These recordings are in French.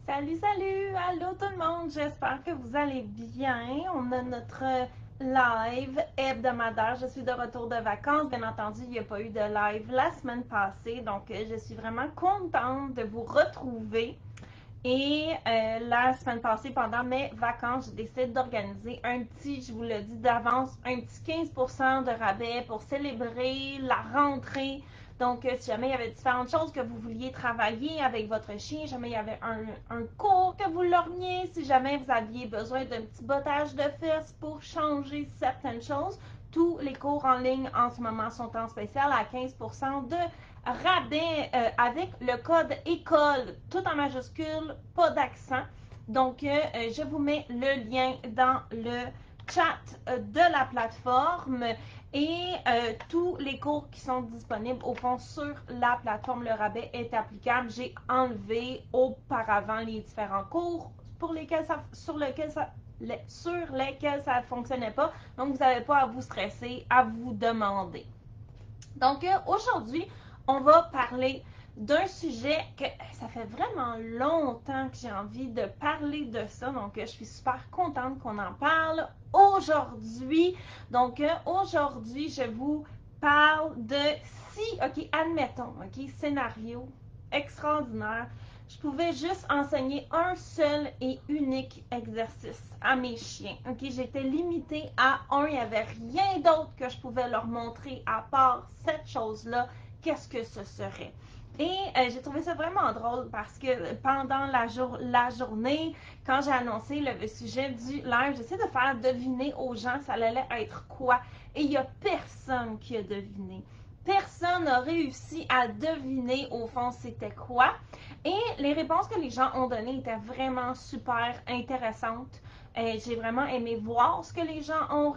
Salut, salut! Allô tout le monde! J'espère que vous allez bien. On a notre live hebdomadaire. Je suis de retour de vacances. Bien entendu, il n'y a pas eu de live la semaine passée. Donc, je suis vraiment contente de vous retrouver. Et la semaine passée, pendant mes vacances, j'ai décidé d'organiser un petit, je vous le dis d'avance, un petit 15% de rabais pour célébrer la rentrée. Donc, si jamais il y avait différentes choses que vous vouliez travailler avec votre chien, jamais il y avait un cours que vous lorgniez, si jamais vous aviez besoin d'un petit bottage de fesses pour changer certaines choses, tous les cours en ligne en ce moment sont en spécial à 15% de rabais avec le code école, tout en majuscule, pas d'accent. Donc, je vous mets le lien dans le chat de la plateforme et tous les cours qui sont disponibles au fond sur la plateforme. Le rabais est applicable. J'ai enlevé auparavant les différents cours sur lesquels ça ne fonctionnait pas. Donc, vous n'avez pas à vous stresser, à vous demander. Donc, aujourd'hui, on va parler d'un sujet que ça fait vraiment longtemps que j'ai envie de parler de ça. Donc, je suis super contente qu'on en parle aujourd'hui. Donc, aujourd'hui, je vous parle de si, OK, admettons, OK, scénario extraordinaire. Je pouvais juste enseigner un seul et unique exercice à mes chiens. OK, j'étais limitée à un. Il n'y avait rien d'autre que je pouvais leur montrer à part cette chose-là. Qu'est-ce que ce serait? Et j'ai trouvé ça vraiment drôle parce que pendant la journée, quand j'ai annoncé le sujet du live, j'essaie de faire deviner aux gens ça allait être quoi. Et il n'y a personne qui a deviné. Personne n'a réussi à deviner au fond c'était quoi. Et les réponses que les gens ont données étaient vraiment super intéressantes. J'ai vraiment aimé voir ce que les gens ont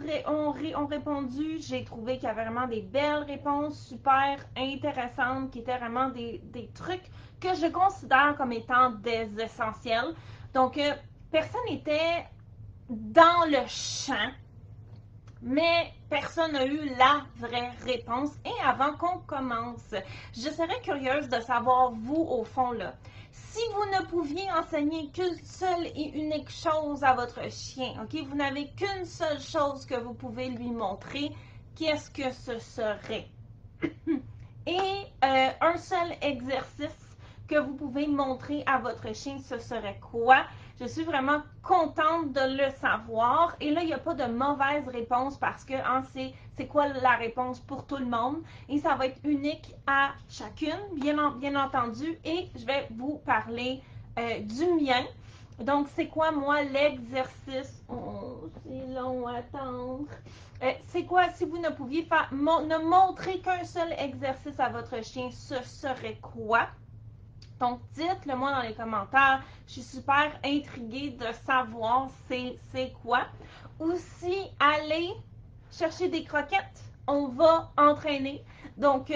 répondu. J'ai trouvé qu'il y avait vraiment des belles réponses super intéressantes qui étaient vraiment des trucs que je considère comme étant des essentiels. Donc, personne n'était dans le champ, mais personne n'a eu la vraie réponse. Et avant qu'on commence, je serais curieuse de savoir, vous, au fond, là, si vous ne pouviez enseigner qu'une seule et unique chose à votre chien, OK? Vous n'avez qu'une seule chose que vous pouvez lui montrer, qu'est-ce que ce serait? Et un seul exercice que vous pouvez montrer à votre chien, ce serait quoi? Je suis vraiment contente de le savoir. Et là, il n'y a pas de mauvaise réponse parce que hein, c'est quoi la réponse pour tout le monde. Et ça va être unique à chacune, bien entendu. Et je vais vous parler du mien. Donc, c'est quoi, moi, l'exercice? Oh, c'est long à attendre. C'est quoi, si vous ne pouviez ne montrer qu'un seul exercice à votre chien, ce serait quoi? Donc, dites-le moi dans les commentaires. Je suis super intriguée de savoir c'est quoi. Aussi, allez chercher des croquettes. On va entraîner. Donc,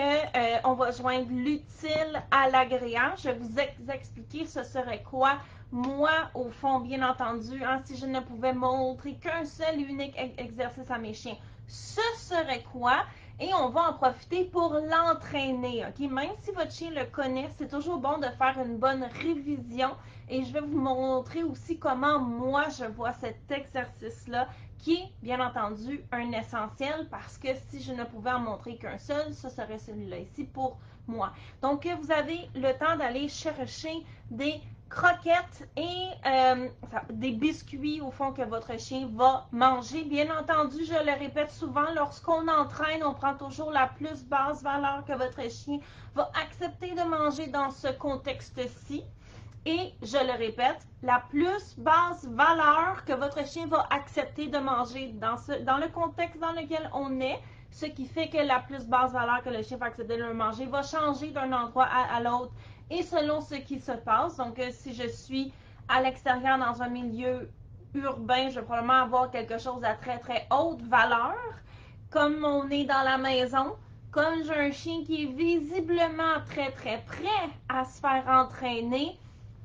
on va joindre l'utile à l'agréable. Je vais vous expliquer ce serait quoi. Moi, au fond, bien entendu, hein, si je ne pouvais montrer qu'un seul et unique exercice à mes chiens, ce serait quoi? Et on va en profiter pour l'entraîner. OK? Même si votre chien le connaît, c'est toujours bon de faire une bonne révision. Et je vais vous montrer aussi comment moi je vois cet exercice-là, qui est bien entendu un essentiel parce que si je ne pouvais en montrer qu'un seul, ce serait celui-là ici pour moi. Donc, vous avez le temps d'aller chercher des croquettes et des biscuits au fond que votre chien va manger. Bien entendu, je le répète souvent, lorsqu'on entraîne, on prend toujours la plus basse valeur que votre chien va accepter de manger dans ce contexte-ci. Et je le répète, la plus basse valeur que votre chien va accepter de manger dans le contexte dans lequel on est, ce qui fait que la plus basse valeur que le chien va accepter de manger va changer d'un endroit à l'autre et selon ce qui se passe. Donc, si je suis à l'extérieur dans un milieu urbain, je vais probablement avoir quelque chose à très très haute valeur. Comme on est dans la maison, comme j'ai un chien qui est visiblement très très prêt à se faire entraîner,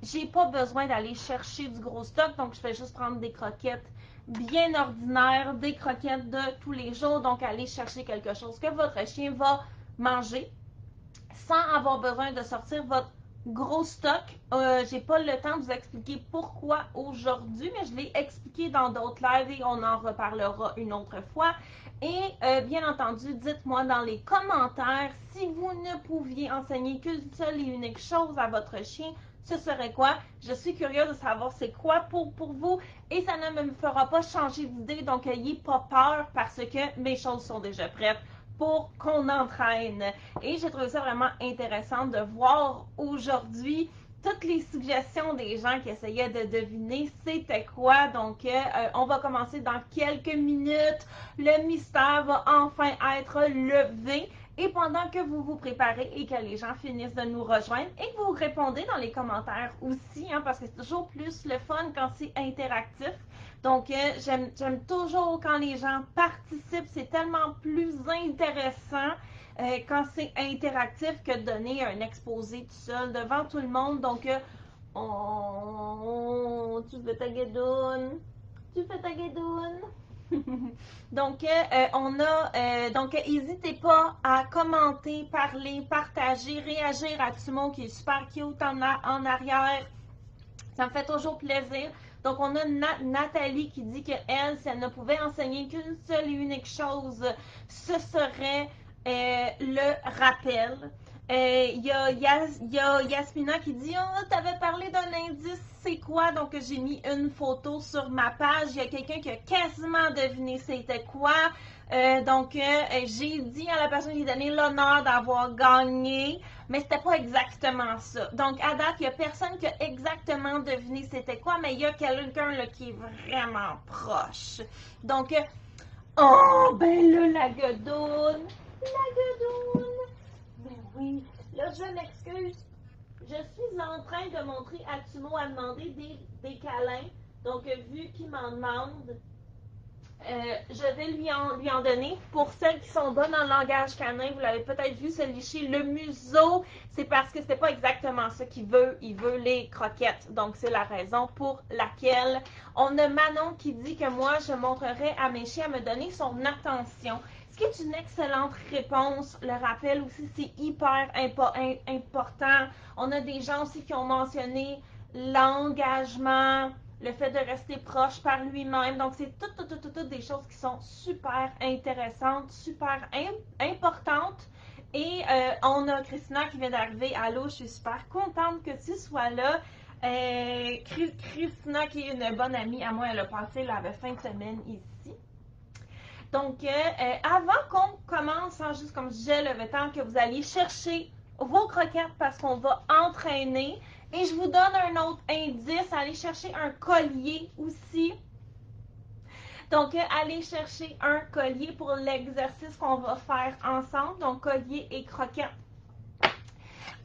j'ai pas besoin d'aller chercher du gros stock, donc je vais juste prendre des croquettes bien ordinaires, des croquettes de tous les jours, donc aller chercher quelque chose que votre chien va manger sans avoir besoin de sortir votre gros stock. J'ai pas le temps de vous expliquer pourquoi aujourd'hui, mais je l'ai expliqué dans d'autres lives et on en reparlera une autre fois. Et bien entendu, dites-moi dans les commentaires si vous ne pouviez enseigner qu'une seule et unique chose à votre chien, ce serait quoi? Je suis curieuse de savoir c'est quoi pour vous et ça ne me fera pas changer d'idée, donc ayez pas peur parce que mes choses sont déjà prêtes pour qu'on entraîne. Et j'ai trouvé ça vraiment intéressant de voir aujourd'hui toutes les suggestions des gens qui essayaient de deviner c'était quoi. Donc, on va commencer dans quelques minutes. Le mystère va enfin être levé. Et pendant que vous vous préparez et que les gens finissent de nous rejoindre et que vous répondez dans les commentaires aussi, hein, parce que c'est toujours plus le fun quand c'est interactif. Donc, j'aime toujours quand les gens participent. C'est tellement plus intéressant quand c'est interactif que de donner un exposé tout seul devant tout le monde. Donc, tu fais ta guédoune. Tu fais ta guédoune. Donc, donc, n'hésitez pas à commenter, parler, partager, réagir à Tumo qui est super cute en arrière. Ça me fait toujours plaisir. Donc, on a Nathalie qui dit que elle, si elle ne pouvait enseigner qu'une seule et unique chose, ce serait le rappel. Il y a Yasmina qui dit oh, tu avais parlé d'un indice, c'est quoi? Donc, j'ai mis une photo sur ma page. Il y a quelqu'un qui a quasiment deviné c'était quoi. Donc, j'ai dit à la personne qui a donné l'honneur d'avoir gagné, mais c'était pas exactement ça. Donc, à date, il n'y a personne qui a exactement deviné c'était quoi, mais il y a quelqu'un là, qui est vraiment proche. Donc, oh, ben là, la guedoune! La guedoune! Ben oui, là, je m'excuse. Je suis en train de montrer à Tumo à demander des câlins. Donc, vu qu'il m'en demande, je vais lui en donner. Pour celles qui sont bonnes en langage canin, vous l'avez peut-être vu se licher le museau. C'est parce que c'était pas exactement ça qu'il veut. Il veut les croquettes. Donc, c'est la raison pour laquelle on a Manon qui dit que moi, je montrerai à mes chiens à me donner son attention. Ce qui est une excellente réponse. Le rappel aussi, c'est hyper important. On a des gens aussi qui ont mentionné l'engagement, le fait de rester proche par lui-même. Donc, c'est toutes des choses qui sont super intéressantes, super importantes. Et on a Christina qui vient d'arriver. Allô, je suis super contente que tu sois là. Christina, qui est une bonne amie à moi, elle a passé la fin de semaine ici. Donc, avant qu'on commence, hein, juste comme je disais, le temps que vous alliez chercher vos croquettes parce qu'on va entraîner. Et je vous donne un autre indice, allez chercher un collier aussi. Donc, allez chercher un collier pour l'exercice qu'on va faire ensemble. Donc, collier et croquettes.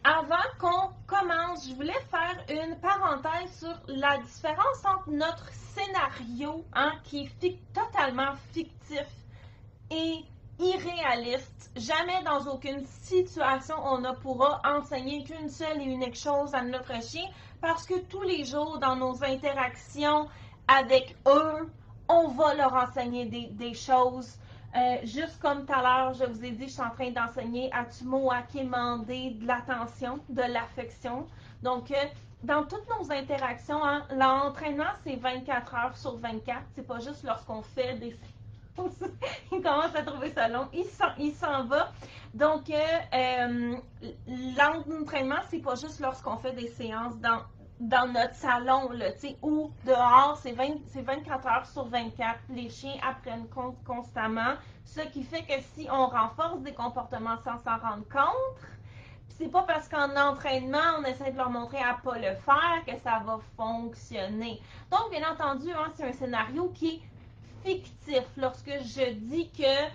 Avant qu'on commence, je voulais faire une parenthèse sur la différence entre notre scénario, hein, qui est totalement fictif, et irréaliste. Jamais dans aucune situation on ne pourra enseigner qu'une seule et unique chose à notre chien parce que tous les jours dans nos interactions avec eux, on va leur enseigner des choses. Juste comme tout à l'heure, je vous ai dit, je suis en train d'enseigner à Tumo à quémander de l'attention, de l'affection. Donc, dans toutes nos interactions, hein, l'entraînement, c'est 24 heures sur 24. C'est pas juste lorsqu'on fait des il commence à trouver ça long. Il s'en va. Donc, l'entraînement, c'est pas juste lorsqu'on fait des séances dans notre salon, là, ou dehors, c'est 24 heures sur 24. Les chiens apprennent constamment. Ce qui fait que si on renforce des comportements sans s'en rendre compte, c'est pas parce qu'en entraînement, on essaie de leur montrer à pas le faire que ça va fonctionner. Donc, bien entendu, hein, c'est un scénario qui est fictif. Lorsque je dis que,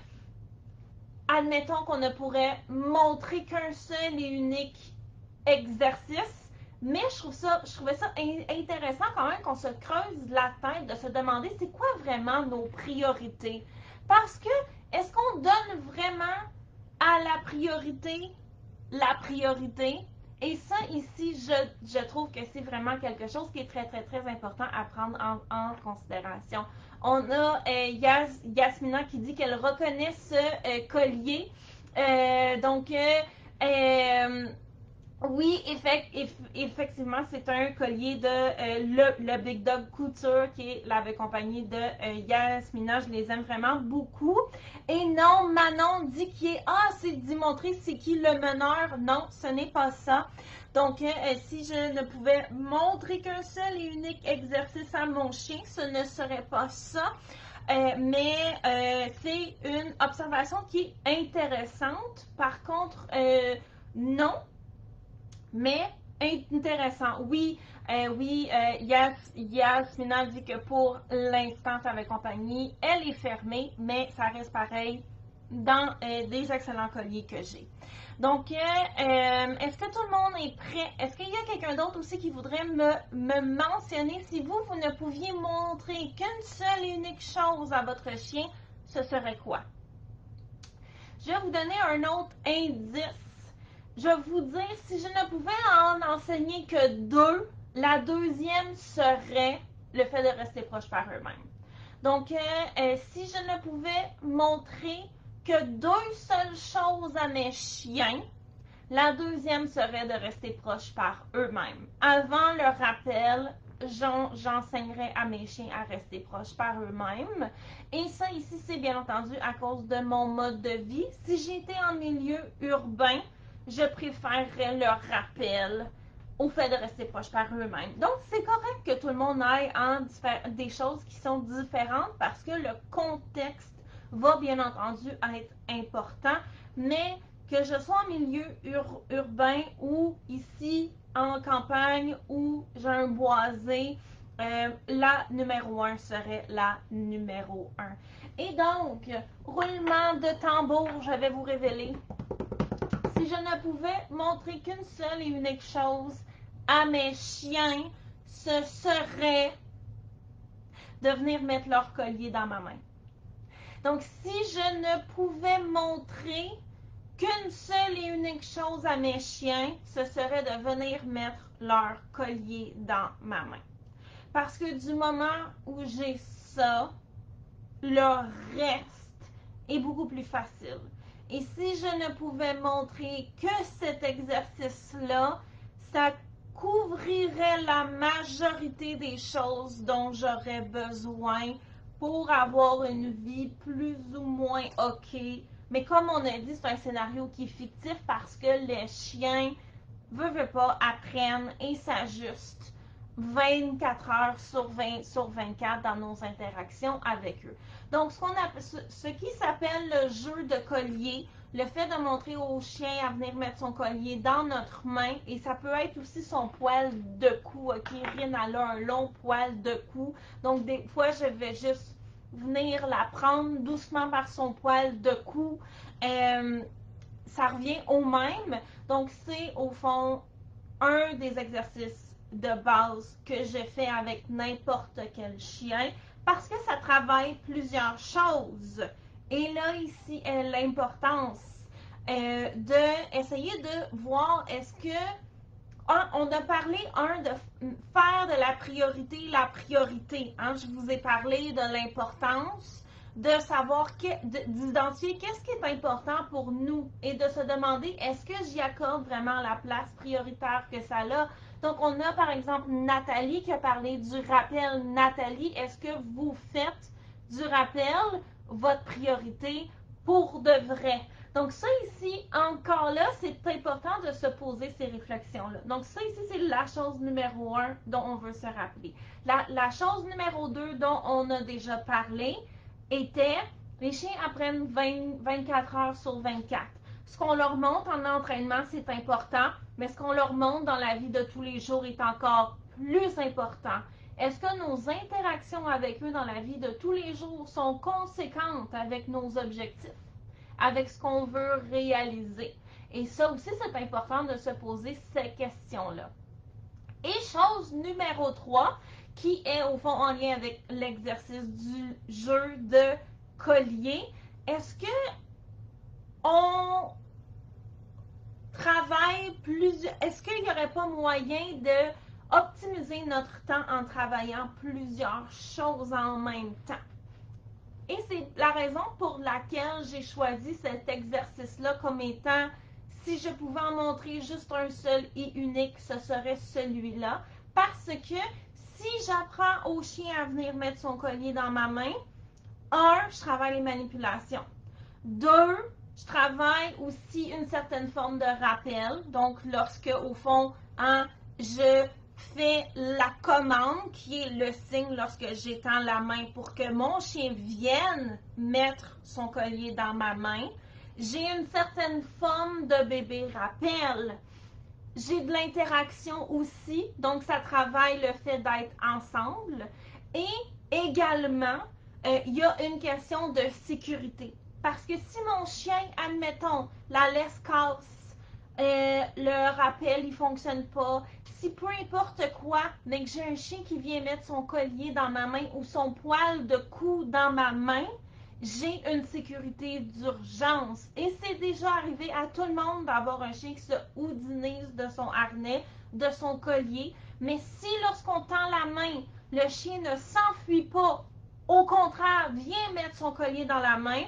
admettons qu'on ne pourrait montrer qu'un seul et unique exercice, mais je trouvais ça intéressant quand même qu'on se creuse la tête de se demander c'est quoi vraiment nos priorités. Parce que, est-ce qu'on donne vraiment à la priorité? Et ça, ici, je trouve que c'est vraiment quelque chose qui est très, très, très important à prendre en considération. On a Yasmina qui dit qu'elle reconnaît ce collier. Donc, Oui, effectivement, c'est un collier de le Big Dog Couture qui est la compagnie de Yasmina. Je les aime vraiment beaucoup. Et non, Manon dit qui est c'est d'y montrer c'est qui le meneur. Non, ce n'est pas ça. Donc, si je ne pouvais montrer qu'un seul et unique exercice à mon chien, ce ne serait pas ça. Mais c'est une observation qui est intéressante. Par contre, non. Mais intéressant. Oui, Yasmina dit que pour l'instant, sa compagnie, elle est fermée, mais ça reste pareil dans des excellents colliers que j'ai. Donc, est-ce que tout le monde est prêt? Est-ce qu'il y a quelqu'un d'autre aussi qui voudrait me mentionner si vous ne pouviez montrer qu'une seule et unique chose à votre chien, ce serait quoi? Je vais vous donner un autre indice. Je vais vous dire, si je ne pouvais en enseigner que deux, la deuxième serait le fait de rester proche par eux-mêmes. Donc, si je ne pouvais montrer que deux seules choses à mes chiens, la deuxième serait de rester proche par eux-mêmes. Avant le rappel, j'enseignerais à mes chiens à rester proches par eux-mêmes. Et ça, ici, c'est bien entendu à cause de mon mode de vie. Si j'étais en milieu urbain, je préférerais le rappel au fait de rester proche par eux-mêmes. Donc, c'est correct que tout le monde aille en des choses qui sont différentes parce que le contexte va bien entendu être important, mais que je sois en milieu urbain ou ici en campagne ou j'ai un boisé, la numéro 1 serait la numéro 1. Et donc, roulement de tambour, je vais vous révéler. Si je ne pouvais montrer qu'une seule et unique chose à mes chiens, ce serait de venir mettre leur collier dans ma main. Donc, si je ne pouvais montrer qu'une seule et unique chose à mes chiens, ce serait de venir mettre leur collier dans ma main. Parce que du moment où j'ai ça, le reste est beaucoup plus facile. Et si je ne pouvais montrer que cet exercice-là, ça couvrirait la majorité des choses dont j'aurais besoin pour avoir une vie plus ou moins OK. Mais comme on a dit, c'est un scénario qui est fictif parce que les chiens, veut pas, apprennent et s'ajustent 24 heures sur 24 dans nos interactions avec eux. Donc, ce qui s'appelle le jeu de collier, le fait de montrer au chien à venir mettre son collier dans notre main, et ça peut être aussi son poil de cou, ok? Rin a là un long poil de cou, donc des fois je vais juste venir la prendre doucement par son poil de cou. Ça revient au même, donc c'est au fond un des exercices de base que je fais avec n'importe quel chien parce que ça travaille plusieurs choses. Et là, ici, est l'importance d'essayer de voir est-ce que on a parlé, de faire de la priorité. Hein? Je vous ai parlé de l'importance de savoir, d'identifier qu'est-ce qui est important pour nous et de se demander est-ce que j'y accorde vraiment la place prioritaire que ça a. Donc, on a par exemple Nathalie qui a parlé du rappel. Nathalie, est-ce que vous faites du rappel votre priorité pour de vrai? Donc, ça ici, encore là, c'est important de se poser ces réflexions-là. Donc, ça ici, c'est la chose numéro 1 dont on veut se rappeler. La chose numéro 2 dont on a déjà parlé était les chiens apprennent 24 heures sur 24. Ce qu'on leur montre en entraînement, c'est important, mais ce qu'on leur montre dans la vie de tous les jours est encore plus important. Est-ce que nos interactions avec eux dans la vie de tous les jours sont conséquentes avec nos objectifs, avec ce qu'on veut réaliser? Et ça aussi, c'est important de se poser ces questions-là. Et chose numéro 3, qui est au fond en lien avec l'exercice du jeu de collier, est-ce que on travaille est-ce qu'il n'y aurait pas moyen de optimiser notre temps en travaillant plusieurs choses en même temps? Et c'est la raison pour laquelle j'ai choisi cet exercice-là comme étant Si je pouvais en montrer juste un seul et unique, ce serait celui-là. Parce que si j'apprends au chien à venir mettre son collier dans ma main, 1, je travaille les manipulations. 2, je travaille aussi une certaine forme de rappel. Donc, lorsque, au fond, je fais la commande, qui est le signe lorsque j'étends la main pour que mon chien vienne mettre son collier dans ma main, j'ai une certaine forme de bébé rappel. J'ai de l'interaction aussi, donc ça travaille le fait d'être ensemble. Et également, il y a une question de sécurité. Parce que si mon chien, admettons, la laisse casse, le rappel, il fonctionne pas, si peu importe quoi, mais que j'ai un chien qui vient mettre son collier dans ma main ou son poil de cou dans ma main, j'ai une sécurité d'urgence. Et c'est déjà arrivé à tout le monde d'avoir un chien qui se houdinise de son harnais, de son collier. Mais si lorsqu'on tend la main, le chien ne s'enfuit pas, au contraire, vient mettre son collier dans la main,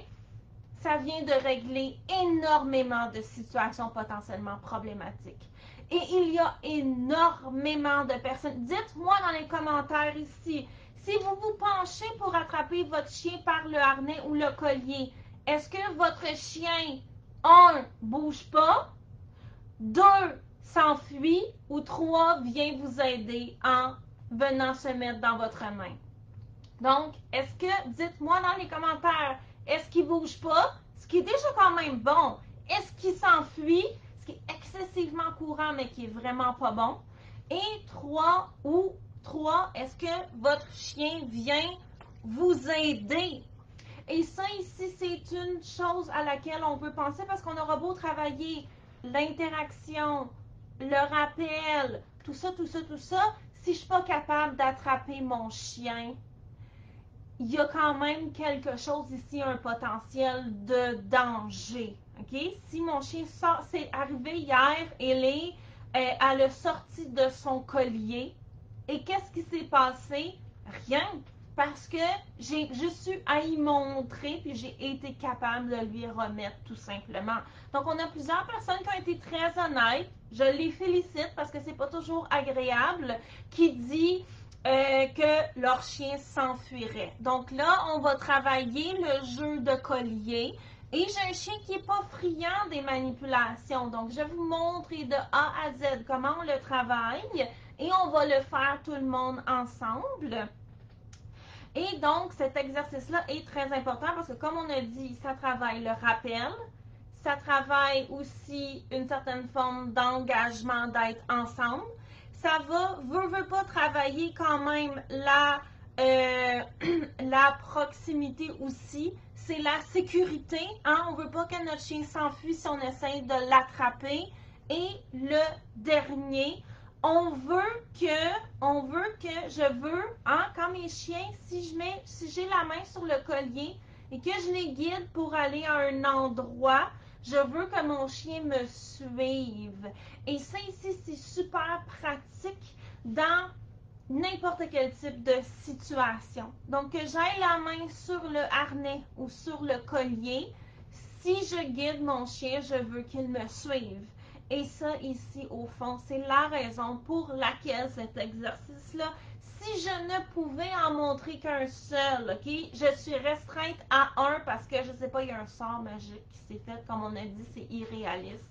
ça vient de régler énormément de situations potentiellement problématiques. Et il y a énormément de personnes. Dites-moi dans les commentaires ici, si vous vous penchez pour attraper votre chien par le harnais ou le collier, est-ce que votre chien, 1, bouge pas, 2, s'enfuit ou 3, vient vous aider en venant se mettre dans votre main? Donc, est-ce que, dites-moi dans les commentaires, est-ce qu'il bouge pas? Ce qui est déjà quand même bon. Est-ce qu'il s'enfuit? Ce qui est excessivement courant, mais qui est vraiment pas bon. Et 3, est-ce que votre chien vient vous aider? Et ça ici, c'est une chose à laquelle on peut penser parce qu'on aura beau travailler l'interaction, le rappel, tout ça, si je suis pas capable d'attraper mon chien, il y a quand même quelque chose ici, un potentiel de danger. Okay? Si mon chien sort, c'est arrivé hier, elle est sortie de son collier. Et qu'est-ce qui s'est passé? Rien. Parce que j'ai juste eu à y montrer, puis j'ai été capable de lui remettre tout simplement. Donc, on a plusieurs personnes qui ont été très honnêtes. Je les félicite parce que c'est pas toujours agréable, qui dit que leur chien s'enfuirait. Donc là, on va travailler le jeu de collier. Et j'ai un chien qui n'est pas friand des manipulations. Donc, je vous montre de A à Z comment on le travaille. Et on va le faire tout le monde ensemble. Et donc, cet exercice-là est très important parce que, comme on a dit, ça travaille le rappel. Ça travaille aussi une certaine forme d'engagement d'être ensemble. Ça veut pas travailler quand même la proximité aussi. C'est la sécurité. Hein? On veut pas que notre chien s'enfuit si on essaye de l'attraper. Et le dernier, quand mes chiens, si j'ai la main sur le collier et que je les guide pour aller à un endroit, je veux que mon chien me suive. Et ça ici, c'est super pratique dans n'importe quel type de situation. Donc, que j'aille la main sur le harnais ou sur le collier, si je guide mon chien, je veux qu'il me suive. Et ça, ici, au fond, c'est la raison pour laquelle cet exercice-là, si je ne pouvais en montrer qu'un seul, ok, je suis restreinte à 1 parce que, je sais pas, il y a un sort magique qui s'est fait, comme on a dit, c'est irréaliste.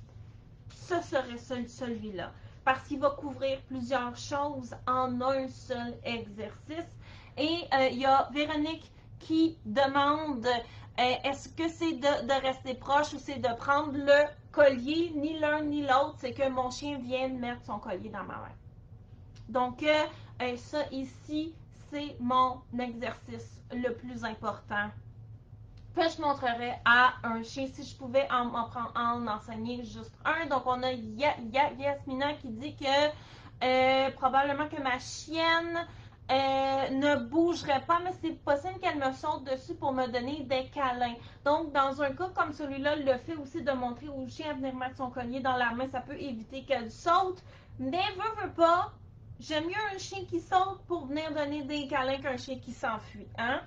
Ce serait celui-là. Parce qu'il va couvrir plusieurs choses en un seul exercice. Et il y a Véronique qui demande est-ce que c'est de rester proche ou c'est de prendre le collier? Ni l'un ni l'autre, c'est que mon chien vienne mettre son collier dans ma main. Donc, ça ici, c'est mon exercice le plus important que je montrerais à un chien si je pouvais en enseigner juste un. Donc, on a Yasmina qui dit que probablement que ma chienne ne bougerait pas, mais c'est possible qu'elle me saute dessus pour me donner des câlins. Donc, dans un cas comme celui-là, le fait aussi de montrer au chien à venir mettre son collier dans la main, ça peut éviter qu'elle saute. Mais veut pas, j'aime mieux un chien qui saute pour venir donner des câlins qu'un chien qui s'enfuit. Hein?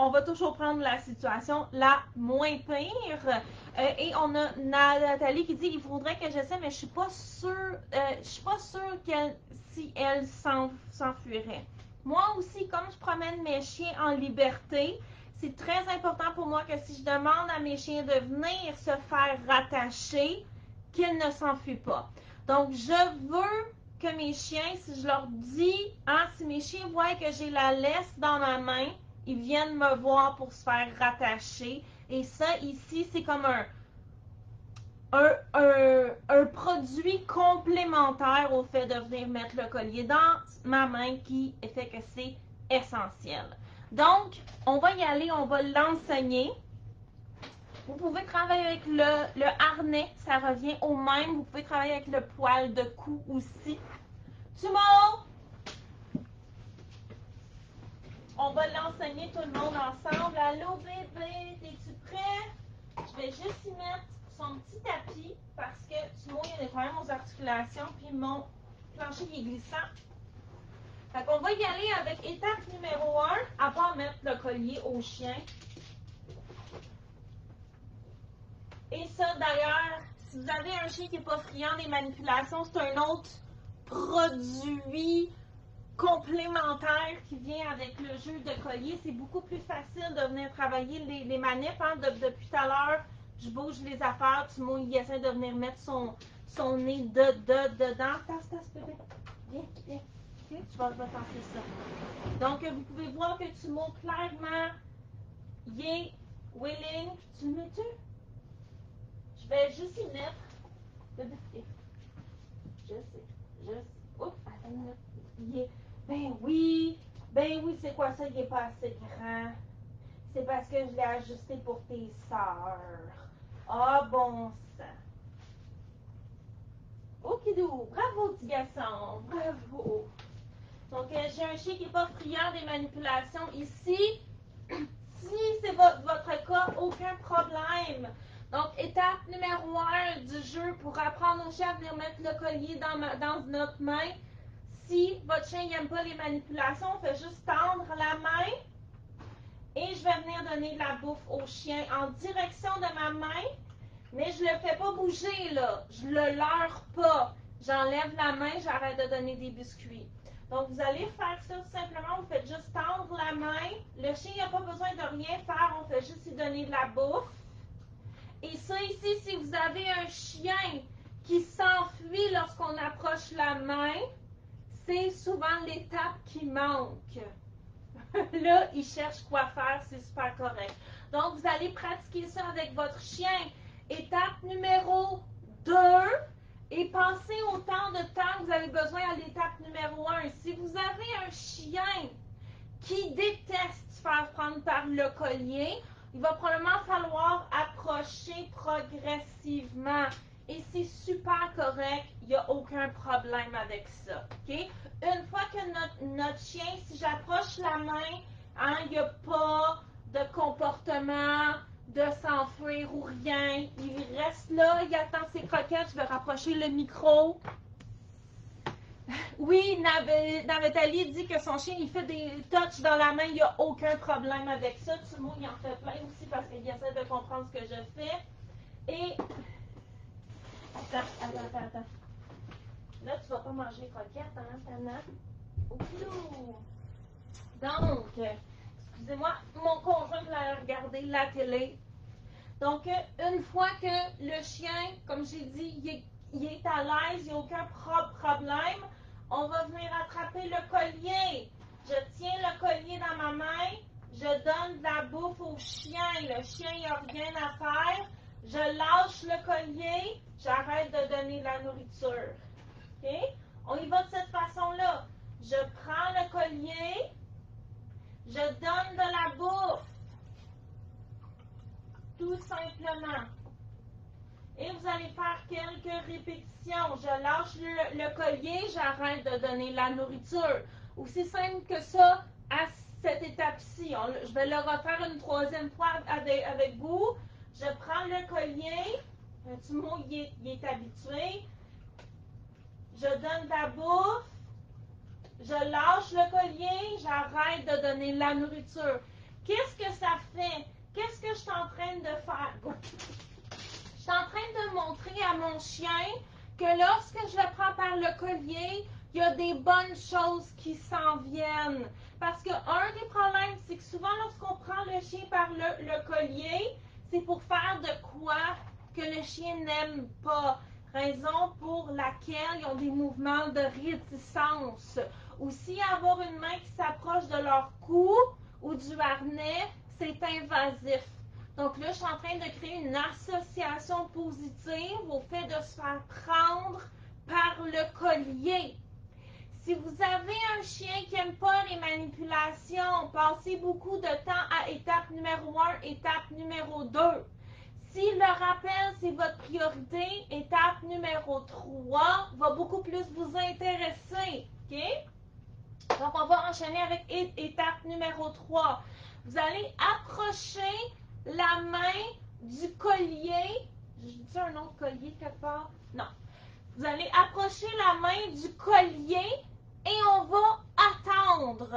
on va toujours prendre la situation la moins pire. Et on a Nathalie qui dit il faudrait que j'essaie, mais je suis pas sûre qu'elle si elle s'enfuirait. Moi aussi, comme je promène mes chiens en liberté, c'est très important pour moi que si je demande à mes chiens de venir se faire rattacher, qu'ils ne s'enfuient pas. Donc, je veux que mes chiens, si je leur dis, si mes chiens voient que j'ai la laisse dans ma main, ils viennent me voir pour se faire rattacher. Et ça, ici, c'est comme un produit complémentaire au fait de venir mettre le collier dans ma main qui fait que c'est essentiel. Donc, on va y aller, on va l'enseigner. Vous pouvez travailler avec le harnais, ça revient au même. Vous pouvez travailler avec le poil de cou aussi. Tumo! On va l'enseigner tout le monde ensemble. Allô bébé, es-tu prêt? Je vais juste y mettre son petit tapis parce que Tumo, il y a des problèmes aux articulations puis mon plancher qui est glissant. Fait qu'on va y aller avec étape numéro 1, à part mettre le collier au chien. Et ça, d'ailleurs, si vous avez un chien qui n'est pas friand des manipulations, c'est un autre produit complémentaire qui vient avec le jeu de collier. C'est beaucoup plus facile de venir travailler les manips. Hein. Depuis tout à l'heure, je bouge les affaires. Tumo, il essaie de venir mettre son nez dedans. Tasse, bébé. Viens. Okay? Je vais passer ça. Donc, vous pouvez voir que Tumo, clairement, il est willing. Tu le mets-tu? Je vais juste y mettre. Je sais. Oups, attends une minute. Il est. Ben oui, c'est quoi ça? Il n'est pas assez grand. C'est parce que je l'ai ajusté pour tes sœurs. Ah, bon sang. Okidou, bravo, petit garçon. Bravo. Donc, j'ai un chien qui n'est pas friand des manipulations ici. Si c'est votre cas, aucun problème. Donc, étape numéro 1 du jeu pour apprendre au chien à venir mettre le collier dans notre main. Si votre chien n'aime pas les manipulations, on fait juste tendre la main et je vais venir donner de la bouffe au chien en direction de ma main, mais je ne le fais pas bouger, là. Je ne le leurre pas. J'enlève la main, j'arrête de donner des biscuits. Donc, vous allez faire ça tout simplement, vous faites juste tendre la main. Le chien n'a pas besoin de rien faire, on fait juste lui donner de la bouffe. Et ça ici, si vous avez un chien qui s'enfuit lorsqu'on approche la main, c'est souvent l'étape qui manque. Là, il cherche quoi faire, c'est super correct. Donc, vous allez pratiquer ça avec votre chien. Étape numéro 2. Et pensez au temps de temps que vous avez besoin à l'étape numéro 1. Si vous avez un chien qui déteste se faire prendre par le collier, il va probablement falloir approcher progressivement. Et c'est super correct, il n'y a aucun problème avec ça. Okay? Une fois que notre chien, si j'approche la main, il n'y a pas de comportement de s'enfuir ou rien. Il reste là, il attend ses croquettes. Je vais rapprocher le micro. Oui, Nathalie dit que son chien, il fait des touches dans la main, il n'y a aucun problème avec ça. Tumo, il en fait plein aussi parce qu'il essaie de comprendre ce que je fais. Et... Attends. Là, tu vas pas manger les croquettes, hein, Tana? Oulou! Donc, excusez-moi, mon conjoint voulait regarder la télé. Donc, une fois que le chien, comme j'ai dit, il est à l'aise, il n'y a aucun problème, on va venir attraper le collier. Je tiens le collier dans ma main, je donne de la bouffe au chien. Le chien, il n'a rien à faire. Je lâche le collier, j'arrête de donner de la nourriture. OK? On y va de cette façon-là. Je prends le collier, je donne de la bouffe. Tout simplement. Et vous allez faire quelques répétitions. Je lâche le collier, j'arrête de donner la nourriture. Aussi simple que ça, à cette étape-ci. Je vais le refaire une troisième fois avec vous. Je prends le collier. Tumo, il est habitué. Je donne de la bouffe. Je lâche le collier, j'arrête de donner la nourriture. Qu'est-ce que ça fait? Qu'est-ce que je suis en train de faire? Je suis en train de montrer à mon chien que lorsque je le prends par le collier, il y a des bonnes choses qui s'en viennent. Parce que un des problèmes, c'est que souvent lorsqu'on prend le chien par le collier, c'est pour faire de quoi que le chien n'aime pas. Raison pour laquelle ils ont des mouvements de réticence. Aussi, avoir une main qui s'approche de leur cou ou du harnais, c'est invasif. Donc là, je suis en train de créer une association positive au fait de se faire prendre par le collier. Si vous avez un chien qui n'aime pas les manipulations, passez beaucoup de temps à étape numéro 1, étape numéro 2. Si le rappel, c'est votre priorité, étape numéro 3 va beaucoup plus vous intéresser. OK? Donc, on va enchaîner avec étape numéro 3. Vous allez approcher la main du collier. J'ai dit un autre collier quelque part? Non. Vous allez approcher la main du collier et on va attendre.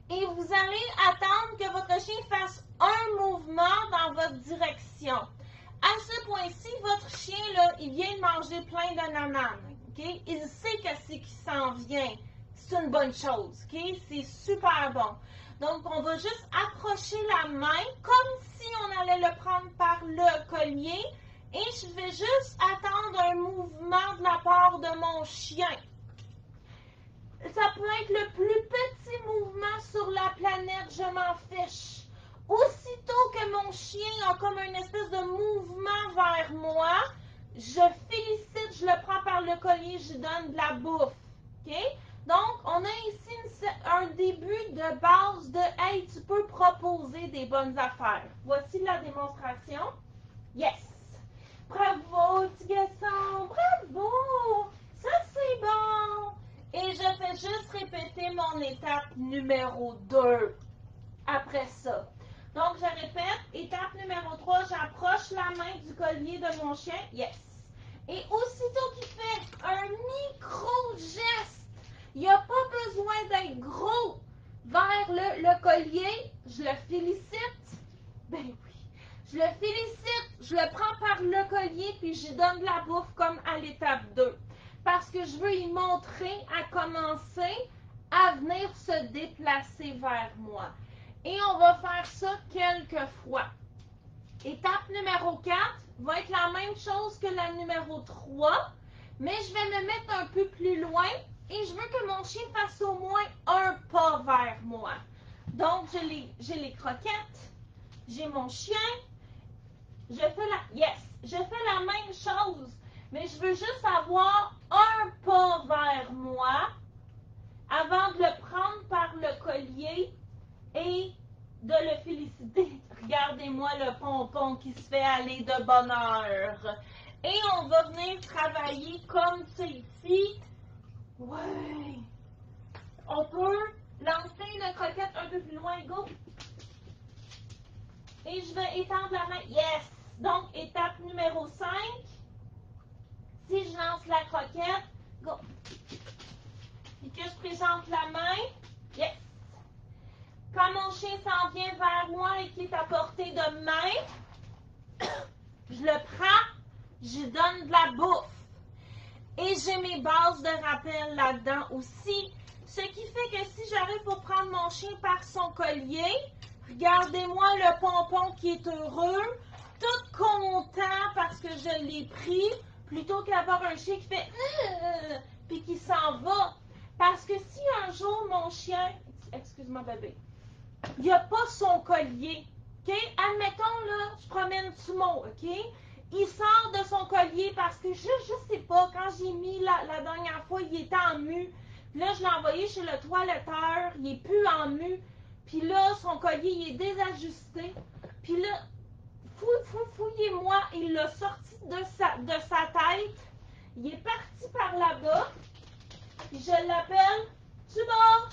Et vous allez attendre que votre chien fasse un mouvement dans votre direction. À ce point-ci, votre chien, là, il vient de manger plein de nananes. Okay? Il sait que c'est qui s'en vient. C'est une bonne chose. Okay? C'est super bon. Donc, on va juste approcher la main comme si on allait le prendre par le collier. Et je vais juste attendre un mouvement de la part de mon chien. Ça peut être le plus petit mouvement sur la planète, je m'en fiche. Aussitôt que mon chien a comme une espèce de mouvement vers moi, je félicite, je le prends par le collier, je lui donne de la bouffe. Okay? Donc, on a ici un début de base de « Hey, tu peux proposer des bonnes affaires ». Voici la démonstration. Yes! Bravo, petit garçon! Bravo! Ça, c'est bon! Et je fais juste répéter mon étape numéro 2 après ça. Donc, je répète, étape numéro 3, j'approche la main du collier de mon chien. Yes! Et aussitôt qu'il fait un micro-geste, il n'y a pas besoin d'être gros vers le collier, je le félicite. Ben oui. Je le félicite, je le prends par le collier puis je lui donne de la bouffe comme à l'étape 2. Parce que je veux y montrer à commencer à venir se déplacer vers moi. Et on va faire ça quelques fois. Étape numéro 4 va être la même chose que la numéro 3, mais je vais me mettre un peu plus loin et je veux que mon chien fasse au moins un pas vers moi. Donc, j'ai les croquettes, j'ai mon chien, je fais la même chose, mais je veux juste avoir un pas vers moi avant de le prendre par le collier et de le féliciter. Regardez-moi le pompon qui se fait aller de bonheur. Et on va venir travailler comme ça ici. Ouais. On peut lancer la croquette un peu plus loin. Go. Et je vais étendre la main. Yes. Donc, étape numéro 5. Si je lance la croquette, go. Et que je présente la main, yes. Quand mon chien s'en vient vers moi et qu'il est à portée de main, je le prends, je donne de la bouffe. Et j'ai mes bases de rappel là-dedans aussi. Ce qui fait que si j'arrive pour prendre mon chien par son collier, regardez-moi le pompon qui est heureux, tout content parce que je l'ai pris, plutôt qu'avoir un chien qui fait puis qui s'en va. Parce que si un jour mon chien, excuse-moi bébé, il n'a pas son collier, ok? Admettons là, je promène Sumo, ok? Il sort de son collier parce que je sais pas, quand j'ai mis la dernière fois, il était en mue. Puis là, je l'ai envoyé chez le toiletteur, il est plus en mue. Puis là, son collier, il est désajusté. Puis là, fouillez-moi, il l'a sorti de sa tête. Il est parti par là-bas. Je l'appelle Sumo.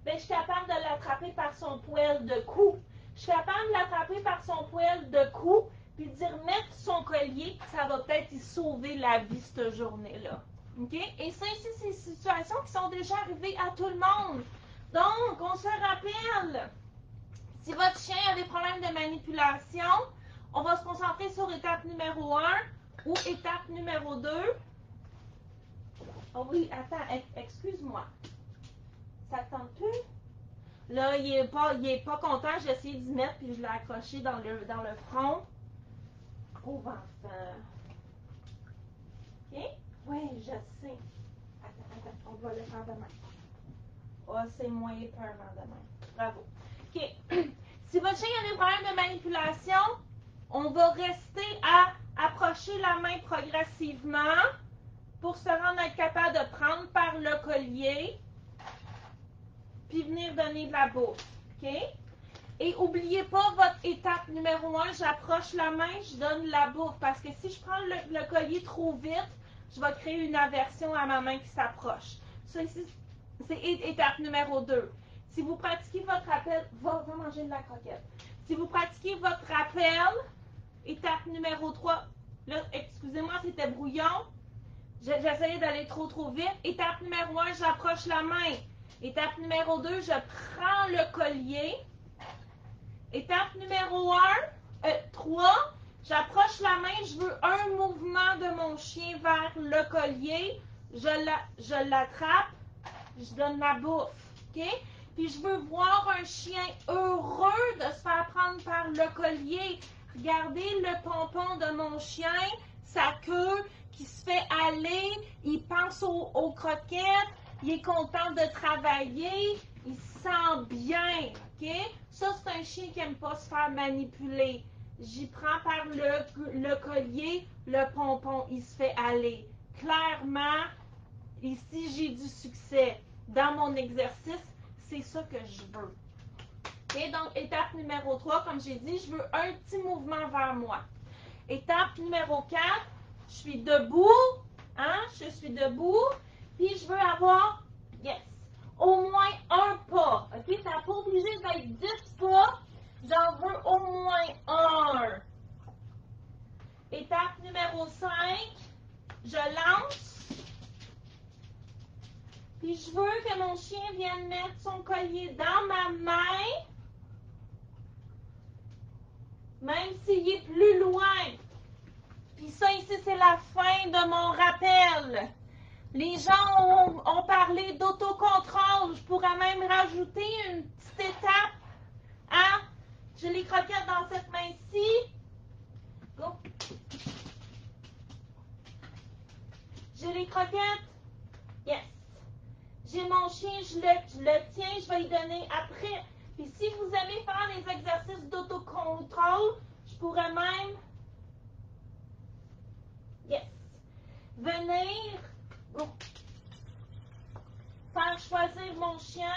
Ben, je suis capable de l'attraper par son poil de cou. Je suis capable de l'attraper par son poil de cou, puis de dire mettre son collier, ça va peut-être y sauver la vie cette journée-là. OK? Et ça, ici, c'est des situations qui sont déjà arrivées à tout le monde. Donc, on se rappelle, si votre chien a des problèmes de manipulation, on va se concentrer sur étape numéro 1 ou étape numéro 2. Oh oui, attends, excuse-moi. Ça te tente plus? Là, il est pas content. J'ai essayé d'y mettre puis je l'ai accroché dans le front. Pauvre enfant. OK? Oui, je sais. Attends, on va le faire demain. Oh, c'est moins épeurant demain. Bravo. OK. Si votre chien a des problèmes de manipulation, on va rester à approcher la main progressivement pour se rendre à être capable de prendre par le collier puis venir donner de la bouffe. OK? Et n'oubliez pas votre étape numéro 1, j'approche la main, je donne la bouffe. Parce que si je prends le collier trop vite, je vais créer une aversion à ma main qui s'approche. Ça ici, c'est étape numéro 2. Si vous pratiquez votre rappel, va manger de la croquette. Si vous pratiquez votre rappel, étape numéro 3, là, excusez-moi, c'était brouillon. J'essayais d'aller trop vite. Étape numéro 1, j'approche la main. Étape numéro 2, je prends le collier. Étape numéro 3, j'approche la main, je veux un mouvement de mon chien vers le collier. Je l'attrape, je donne la bouffe. OK? Puis je veux voir un chien heureux de se faire prendre par le collier. Regardez le pompon de mon chien, sa queue qui se fait aller, il pense aux croquettes, il est content de travailler, il se sent bien. OK? Ça, c'est un chien qui n'aime pas se faire manipuler. J'y prends par le collier, le pompon, il se fait aller. Clairement, ici, j'ai du succès. Dans mon exercice, c'est ça que je veux. Et donc, étape numéro 3, comme j'ai dit, je veux un petit mouvement vers moi. Étape numéro 4, je suis debout. Hein? Je suis debout. Puis, je veux avoir, yes, au moins un pas. OK? Ça n'a pas obligé d'être 10 pas. J'en veux au moins un. Étape numéro 5, je lance. Puis je veux que mon chien vienne mettre son collier dans ma main, même s'il est plus loin. Puis ça ici, c'est la fin de mon rappel. Les gens ont parlé d'autocontrôle. Je pourrais même rajouter une petite étape. Hein? J'ai les croquettes dans cette main-ci. Go. J'ai les croquettes. Yes. J'ai mon chien, je le tiens, je vais lui donner après. Puis si vous aimez faire les exercices d'autocontrôle, je pourrais même, yes, venir faire choisir mon chien.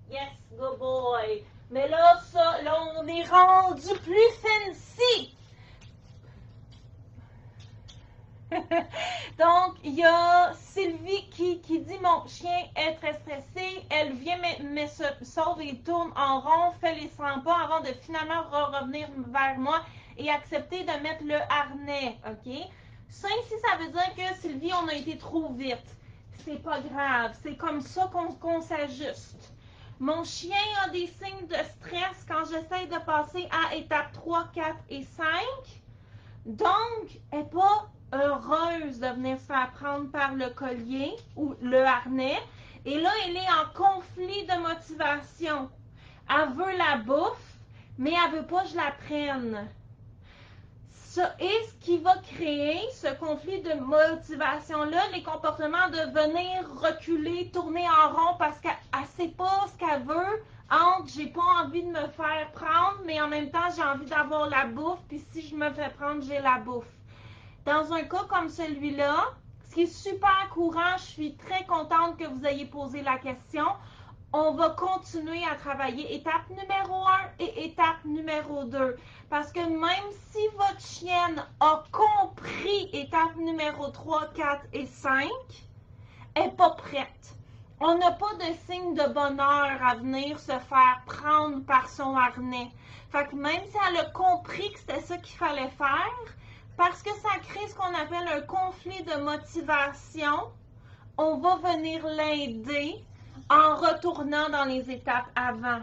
Yes, good boy. Mais là, on est rendu plus fancy. Donc, il y a Sylvie qui dit « Mon chien est très stressé. Elle vient mais se sauve et tourne en rond, fait les 100 pas avant de finalement revenir vers moi et accepter de mettre le harnais. » OK? Ça ici, ça veut dire que Sylvie, on a été trop vite. C'est pas grave. C'est comme ça qu'on s'ajuste. Mon chien a des signes de stress quand j'essaie de passer à étape 3, 4 et 5. Donc, elle n'est pas heureuse de venir se faire prendre par le collier ou le harnais. Et là, elle est en conflit de motivation. Elle veut la bouffe, mais elle ne veut pas que je la prenne. Et ce qui va créer ce conflit de motivation-là, les comportements de venir reculer, tourner en rond parce qu'elle ne sait pas ce qu'elle veut, entre j'ai pas envie de me faire prendre, mais en même temps, j'ai envie d'avoir la bouffe, puis si je me fais prendre, j'ai la bouffe. Dans un cas comme celui-là, ce qui est super courant, je suis très contente que vous ayez posé la question. On va continuer à travailler étape numéro 1 et étape numéro 2. Parce que même si votre chienne a compris étape numéro 3, 4 et 5, elle n'est pas prête. On n'a pas de signe de bonheur à venir se faire prendre par son harnais. Fait que même si elle a compris que c'était ça qu'il fallait faire, parce que ça crée ce qu'on appelle un conflit de motivation, on va venir l'aider en retournant dans les étapes avant.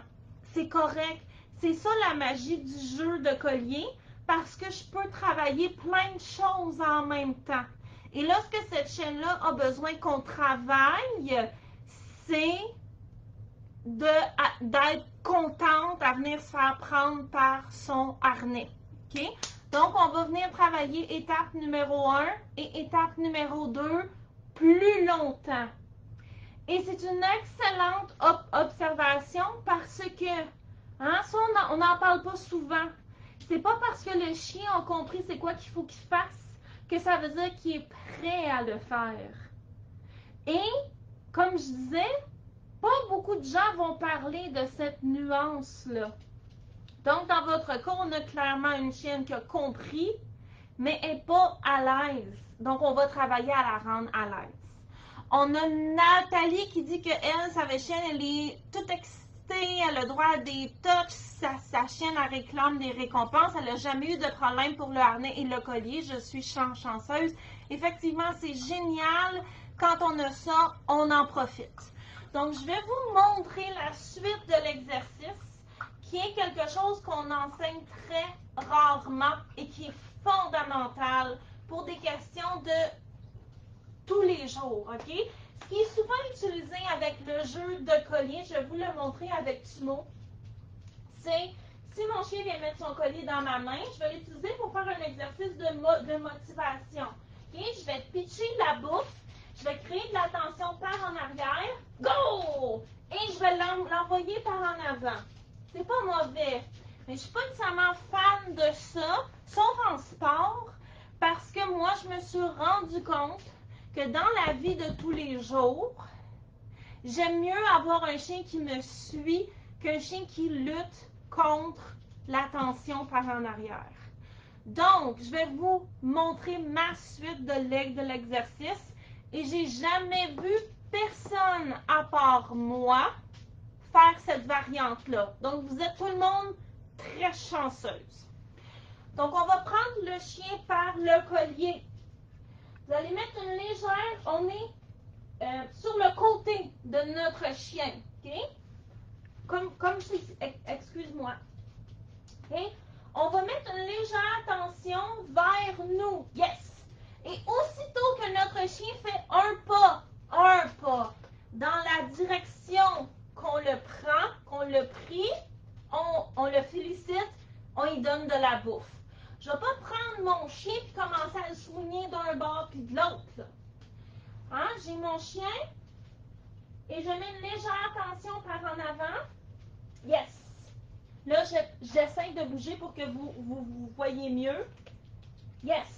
C'est correct. C'est ça la magie du jeu de collier parce que je peux travailler plein de choses en même temps. Et là, ce que cette chaîne-là a besoin qu'on travaille, c'est d'être contente à venir se faire prendre par son harnais. OK? Donc, on va venir travailler étape numéro 1 et étape numéro 2 plus longtemps. Et c'est une excellente observation parce que, hein, ça, on n'en parle pas souvent. C'est pas parce que le chien a compris c'est quoi qu'il faut qu'il fasse que ça veut dire qu'il est prêt à le faire. Et, comme je disais, pas beaucoup de gens vont parler de cette nuance-là. Donc, dans votre cas, on a clairement une chienne qui a compris, mais n'est pas à l'aise. Donc, on va travailler à la rendre à l'aise. On a Nathalie qui dit que elle, sa chienne, elle est toute excitée, elle a le droit à des touches, sa chienne, elle réclame des récompenses, elle n'a jamais eu de problème pour le harnais et le collier, je suis chanceuse. Effectivement, c'est génial, quand on a ça, on en profite. Donc, je vais vous montrer la suite de l'exercice, qui est quelque chose qu'on enseigne très rarement et qui est fondamental pour des questions de tous les jours, OK? Ce qui est souvent utilisé avec le jeu de collier, je vais vous le montrer avec Tumo, c'est si mon chien vient mettre son collier dans ma main, je vais l'utiliser pour faire un exercice de motivation. OK? Je vais pitcher la bouffe, je vais créer de la tension par en arrière, go! Et je vais l'envoyer par en avant. C'est pas mauvais, mais je suis pas nécessairement fan de ça, sauf en sport, parce que moi, je me suis rendu compte que dans la vie de tous les jours, j'aime mieux avoir un chien qui me suit qu'un chien qui lutte contre la tension par en arrière. Donc, je vais vous montrer ma suite de l'exercice et j'ai jamais vu personne à part moi faire cette variante-là. Donc, vous êtes tout le monde très chanceuse. Donc, on va prendre le chien par le collier. Vous allez mettre une légère, on est sur le côté de notre chien, OK? Comme je dis, excuse-moi. OK? On va mettre une légère tension vers nous, yes! Et aussitôt que notre chien fait un pas, dans la direction qu'on le prend, qu'on le prie, on le félicite, on lui donne de la bouffe. Je ne vais pas prendre mon chien et commencer à le soigner d'un bord puis de l'autre. Hein? J'ai mon chien et je mets une légère tension par en avant. Yes! Là, j'essaie de bouger pour que vous voyez mieux. Yes!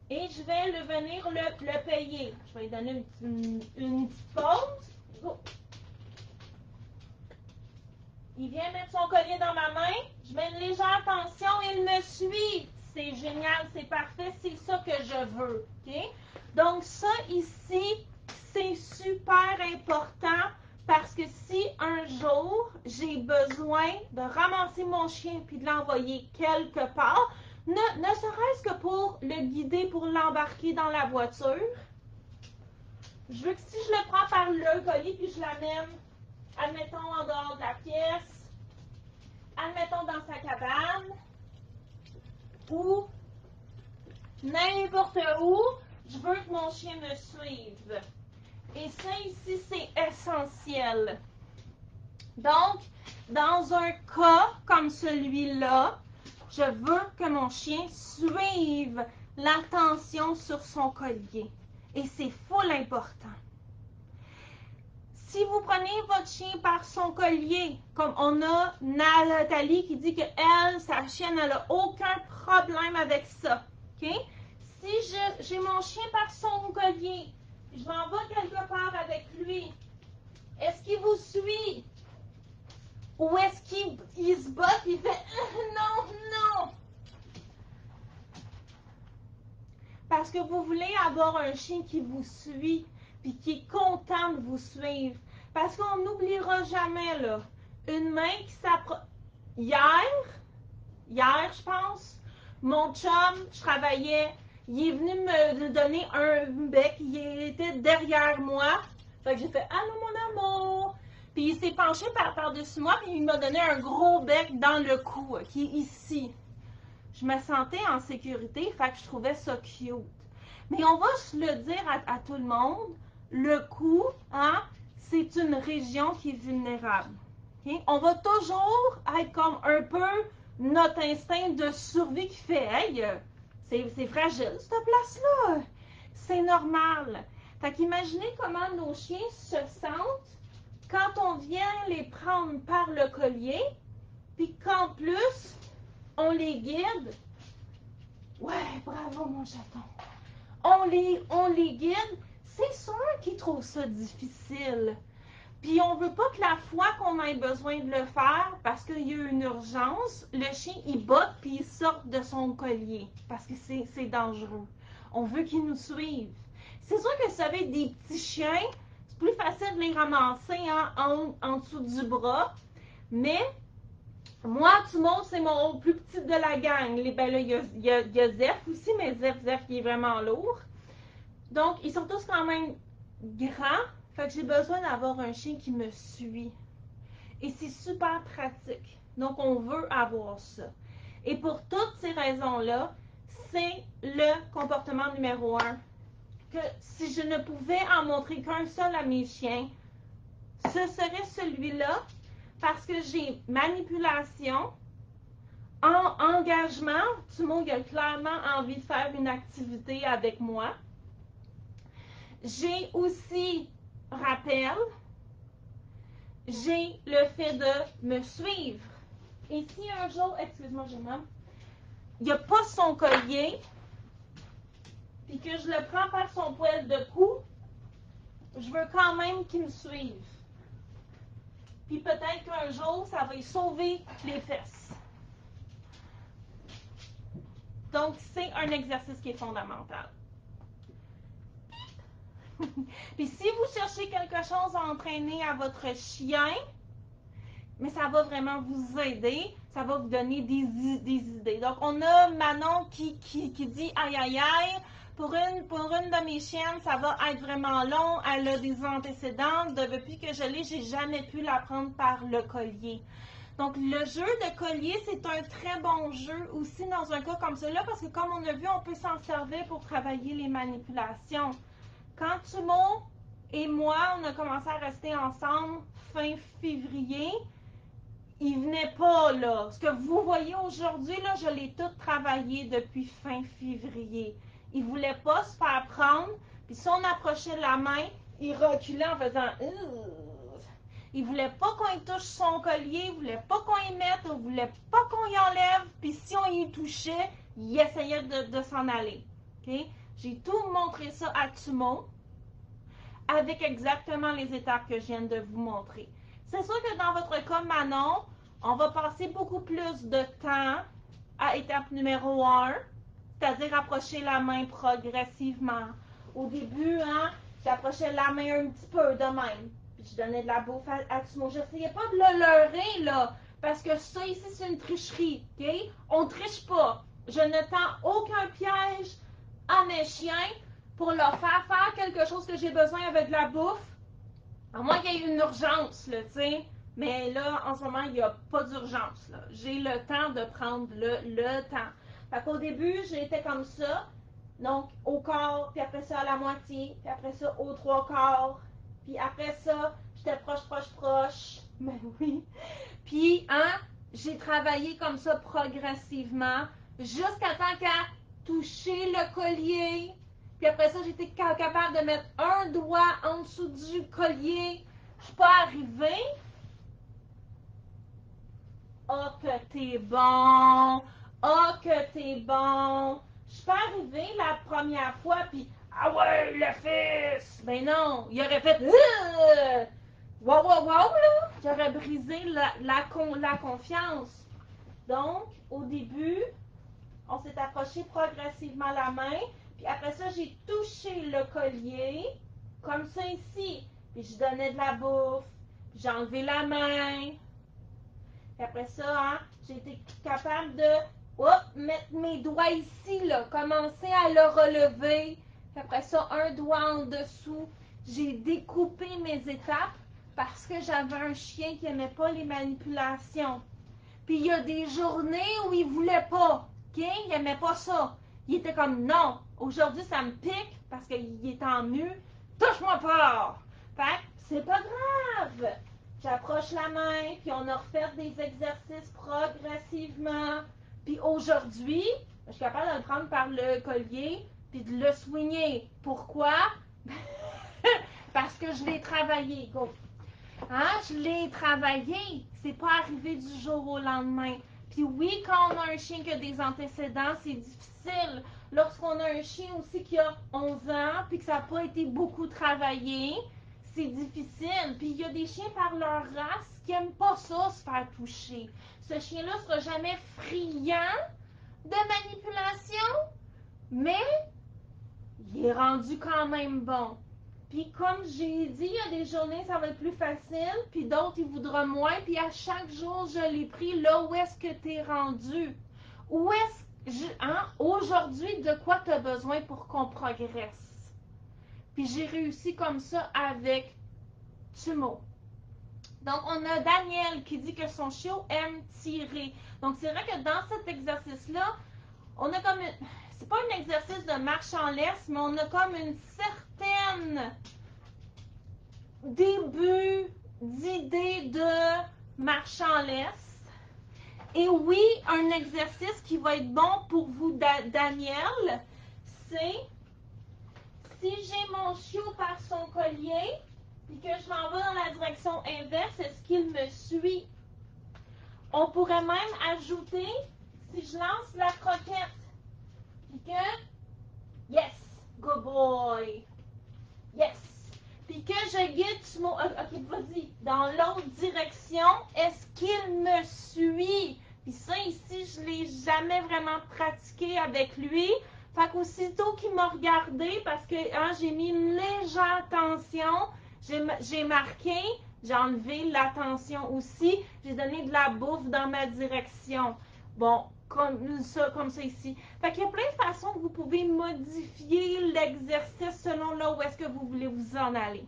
Et je vais venir le payer. Je vais lui donner une petite pause. Go. Il vient mettre son collier dans ma main. Je mets une légère tension. Il me suit. C'est génial, c'est parfait. C'est ça que je veux. Okay? Donc, ça ici, c'est super important parce que si un jour, j'ai besoin de ramasser mon chien puis de l'envoyer quelque part, ne serait-ce que pour le guider, pour l'embarquer dans la voiture, je veux que si je le prends par le collier puis je l'amène, admettons, en dehors de la pièce, admettons dans sa cabane, ou n'importe où, je veux que mon chien me suive. Et ça ici, c'est essentiel. Donc, dans un cas comme celui-là, je veux que mon chien suive l'attention sur son collier. Et c'est full important. Si vous prenez votre chien par son collier, comme on a Nathalie qui dit que elle, sa chienne, elle n'a aucun problème avec ça. OK? Si j'ai mon chien par son collier, je m'en vais quelque part avec lui, est-ce qu'il vous suit? Ou est-ce qu'il se bat et il fait non! Parce que vous voulez avoir un chien qui vous suit puis qui est content de vous suivre. Parce qu'on n'oubliera jamais, là, une main qui s'approche. Hier, je pense, mon chum, je travaillais, il est venu me donner un bec, il était derrière moi. Fait que j'ai fait allô mon amour. Puis il s'est penché par-dessus moi, puis il m'a donné un gros bec dans le cou, qui est ici. Je me sentais en sécurité, fait que je trouvais ça cute. Mais on va se le dire à tout le monde, le cou, hein, c'est une région qui est vulnérable. Okay? On va toujours être comme un peu notre instinct de survie qui fait hey, c'est fragile cette place-là. C'est normal. Fait qu'imaginez comment nos chiens se sentent quand on vient les prendre par le collier, puis qu'en plus, on les guide. Ouais, bravo mon chaton. On les guide. C'est sûr qu'ils trouvent ça difficile. Puis on veut pas que la fois qu'on ait besoin de le faire, parce qu'il y a une urgence, le chien il botte puis il sort de son collier, parce que c'est dangereux. On veut qu'il nous suive. C'est sûr que si vous avez des petits chiens, c'est plus facile de les ramasser en dessous du bras, mais moi, tout le monde, c'est mon plus petit de la gang. Ben là, il y a Zef aussi, mais Zef, il est vraiment lourd. Donc, ils sont tous quand même grands. Fait que j'ai besoin d'avoir un chien qui me suit. Et c'est super pratique. Donc, on veut avoir ça. Et pour toutes ces raisons-là, c'est le comportement numéro 1. Que si je ne pouvais en montrer qu'un seul à mes chiens, ce serait celui-là parce que j'ai manipulation, engagement, tout le monde a clairement envie de faire une activité avec moi. J'ai aussi rappel, j'ai le fait de me suivre. Et si un jour, excuse-moi, il n'a pas son collier, puis que je le prends par son poil de cou, je veux quand même qu'il me suive. Puis peut-être qu'un jour, ça va y sauver les fesses. Donc, c'est un exercice qui est fondamental. Puis si vous cherchez quelque chose à entraîner à votre chien, mais ça va vraiment vous aider, ça va vous donner des idées. Donc, on a Manon qui dit « Aïe, aïe, aïe, pour une de mes chiennes, ça va être vraiment long, elle a des antécédents, depuis que je l'ai, j'ai jamais pu la prendre par le collier. » Donc, le jeu de collier, c'est un très bon jeu aussi dans un cas comme celui-là, parce que comme on a vu, on peut s'en servir pour travailler les manipulations. Quand Tumo et moi, on a commencé à rester ensemble fin février, il venait pas là. Ce que vous voyez aujourd'hui, là, je l'ai tout travaillé depuis fin février. Il voulait pas se faire prendre, puis si on approchait la main, il reculait en faisant il voulait pas qu'on y touche son collier, il voulait pas qu'on y mette, il voulait pas qu'on y enlève, puis si on y touchait, il essayait de s'en aller. Okay? J'ai tout montré ça à Tumo avec exactement les étapes que je viens de vous montrer. C'est sûr que dans votre cas, Manon, on va passer beaucoup plus de temps à étape numéro 1, c'est-à-dire approcher la main progressivement. Au début, hein, j'approchais la main un petit peu de même. Puis je donnais de la bouffe à Tumo. Je n'essayais pas de le leurrer, là, parce que ça ici, c'est une tricherie. OK? On ne triche pas. Je ne tends aucun piège à mes chiens pour leur faire quelque chose que j'ai besoin avec de la bouffe. À moins qu'il y ait une urgence, là, tu sais. Mais là, en ce moment, il n'y a pas d'urgence. J'ai le temps de prendre le temps. Fait qu'au début, j'étais comme ça. Donc, au quart, puis après ça, à la moitié, puis après ça, aux 3/4. Puis après ça, j'étais proche. Ben oui. Puis, hein, j'ai travaillé comme ça progressivement jusqu'à temps qu'à toucher le collier. Puis après ça, j'étais capable de mettre un doigt en dessous du collier. Je suis pas arrivée. Oh, que t'es bon! Oh, que t'es bon! Je suis pas arrivée la première fois, puis ah ouais, le fils! Ben non, il aurait fait wow, là! J'aurais brisé la confiance. Donc, au début, on s'est approché progressivement la main, puis après ça, j'ai touché le collier, comme ça ici. Puis je donnais de la bouffe, puis j'ai enlevé la main. Puis après ça, hein, j'ai été capable de mettre mes doigts ici, là, commencer à le relever. Puis après ça, un doigt en dessous. J'ai découpé mes étapes parce que j'avais un chien qui n'aimait pas les manipulations. Puis il y a des journées où il voulait pas, OK? Il n'aimait pas ça. Il était comme non, aujourd'hui ça me pique parce qu'il est en mu. Touche-moi pas! Fait que c'est pas grave. J'approche la main, puis on a refait des exercices progressivement. Puis aujourd'hui, je suis capable de le prendre par le collier, puis de le soigner. Pourquoi? Parce que je l'ai travaillé. Go. Hein? Je l'ai travaillé. C'est pas arrivé du jour au lendemain. Puis oui, quand on a un chien qui a des antécédents, c'est difficile. Lorsqu'on a un chien aussi qui a 11 ans, puis que ça n'a pas été beaucoup travaillé, c'est difficile. Puis il y a des chiens par leur race qui n'aiment pas ça, se faire toucher. Ce chien-là ne sera jamais friand de manipulation, mais il est rendu quand même bon. Puis comme j'ai dit, il y a des journées ça va être plus facile, puis d'autres il voudra moins, puis à chaque jour je l'ai pris là où est-ce que tu es rendu. Où est-ce aujourd'hui de quoi tu as besoin pour qu'on progresse. Puis j'ai réussi comme ça avec Tumo. Donc on a Daniel qui dit que son chiot aime tirer. Donc c'est vrai que dans cet exercice-là, on a comme une... C'est pas un exercice de marche en laisse, mais on a comme une certaine début d'idée de marche en laisse. Et oui, un exercice qui va être bon pour vous, Daniel, c'est si j'ai mon chiot par son collier et que je m'en vais dans la direction inverse, est-ce qu'il me suit? On pourrait même ajouter, si je lance la croquette, puis que, yes, good boy, yes, puis que je guide sur mon, ok, vas-y, dans l'autre direction, est-ce qu'il me suit? Puis ça, ici, je ne l'ai jamais vraiment pratiqué avec lui. Fait qu'aussitôt qu'il m'a regardé, parce que j'ai mis une légère tension, j'ai marqué, j'ai enlevé l'attention aussi, j'ai donné de la bouffe dans ma direction. Bon, comme ça ici. Fait qu'il y a plein de façons que vous pouvez modifier l'exercice selon là où est-ce que vous voulez vous en aller.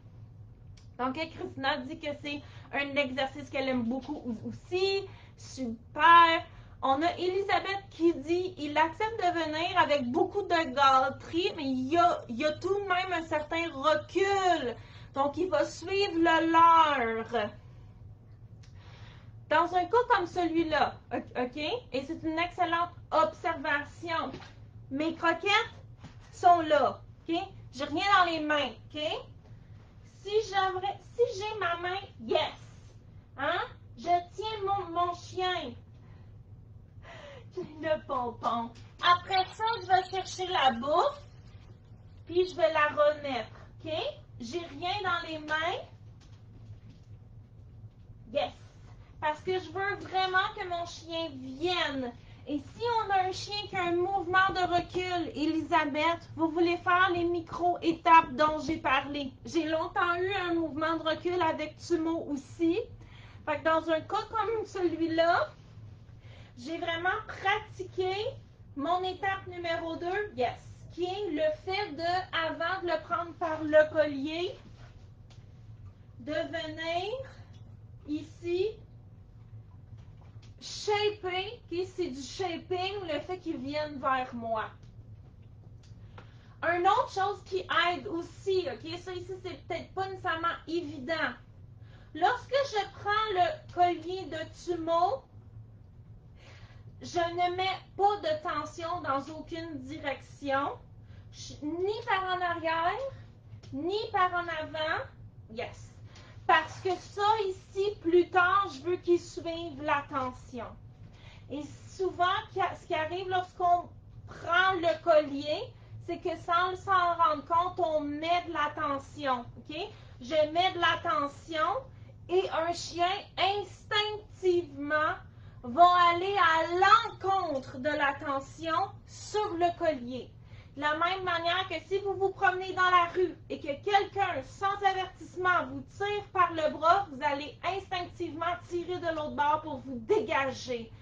Donc, Christina dit que c'est un exercice qu'elle aime beaucoup aussi. Super. On a Elisabeth qui dit il accepte de venir avec beaucoup de gâteries, mais il y a tout de même un certain recul. Donc, il va suivre le leur. Dans un cas comme celui-là, OK? Et c'est une excellente observation. Mes croquettes sont là, OK? J'ai rien dans les mains, OK? Si j'ai ma main, yes. Hein? Je tiens mon chien. Le pompon. Après ça, je vais chercher la bouffe, puis je vais la remettre, OK? J'ai rien dans les mains. Yes. Parce que je veux vraiment que mon chien vienne. Et si on a un chien qui a un mouvement de recul, Elisabeth, vous voulez faire les micro-étapes dont j'ai parlé. J'ai longtemps eu un mouvement de recul avec Tumo aussi. Fait que dans un cas comme celui-là, j'ai vraiment pratiqué mon étape numéro 2, yes, qui est le fait de, avant de le prendre par le collier, de venir ici, shaper, okay, c'est du shaping, le fait qu'ils viennent vers moi. Une autre chose qui aide aussi, ok, ça ici c'est peut-être pas nécessairement évident. Lorsque je prends le collier de Tumo, je ne mets pas de tension dans aucune direction, ni par en arrière, ni par en avant. Yes. Parce que ça, ici, plus tard, je veux qu'il suive la tension. Et souvent, ce qui arrive lorsqu'on prend le collier, c'est que sans s'en rendre compte, on met de la tension. Okay? Je mets de la tension et un chien, instinctivement, va aller à l'encontre de la tension sur le collier. De la même manière que si vous vous promenez dans la rue et que quelqu'un, sans avertissement, vous tire par le bras, vous allez instinctivement tirer de l'autre bord pour vous dégager.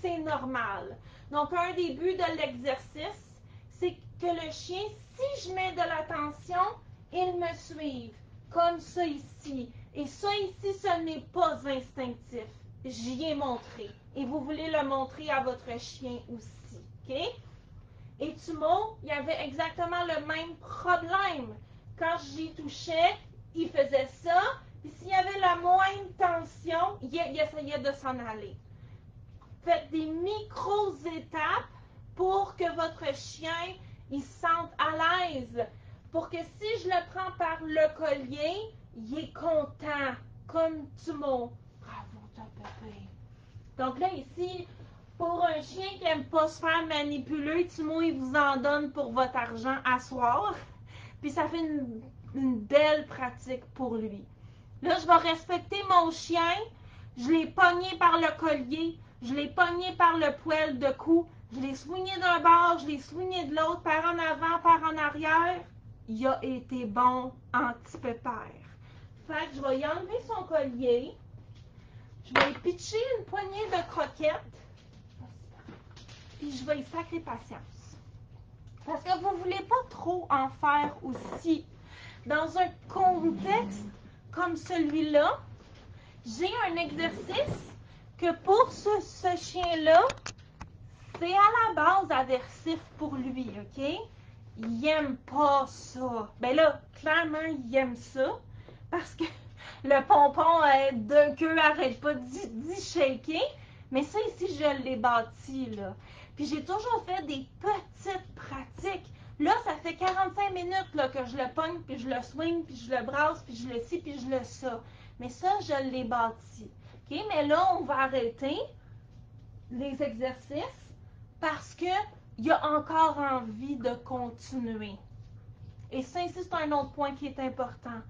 C'est normal. Donc, un des buts de l'exercice, c'est que le chien, si je mets de la tension, il me suive. comme ça ici. Et ça ici, ce n'est pas instinctif. J'y ai montré. Et vous voulez le montrer à votre chien aussi. OK? Et Tumo, il y avait exactement le même problème. Quand j'y touchais, il faisait ça. Puis s'il y avait la moindre tension, il essayait de s'en aller. Faites des micro-étapes pour que votre chien il se sente à l'aise. Pour que si je le prends par le collier, il est content, comme Tumo. Bravo, ton bébé. Donc là, ici, pour un chien qui n'aime pas se faire manipuler, Tumo, il vous en donne pour votre argent à soir. Puis ça fait une belle pratique pour lui. Là, je vais respecter mon chien. Je l'ai pogné par le collier. Je l'ai pogné par le poil de cou. Je l'ai soigné d'un bord, je l'ai soigné de l'autre, par en avant, par en arrière. Il a été bon anti-pépère. Fait que je vais y enlever son collier. Je vais y pitcher une poignée de croquettes. Puis je vais y sacrer patience. Parce que vous ne voulez pas trop en faire aussi. Dans un contexte comme celui-là, j'ai un exercice que pour ce chien-là, c'est à la base aversif pour lui, OK? Il n'aime pas ça. Ben là, clairement, il aime ça parce que le pompon de queue arrête pas d'y shaker. Mais ça ici, je l'ai bâti, là. Puis j'ai toujours fait des petites pratiques. Là, ça fait 45 minutes là, que je le pogne, puis je le swing, puis je le brasse, puis je le ci, puis je le ça. Mais ça, je l'ai bâti. OK? Mais là, on va arrêter les exercices parce qu'il a encore envie de continuer. Et ça, ici, c'est un autre point qui est important.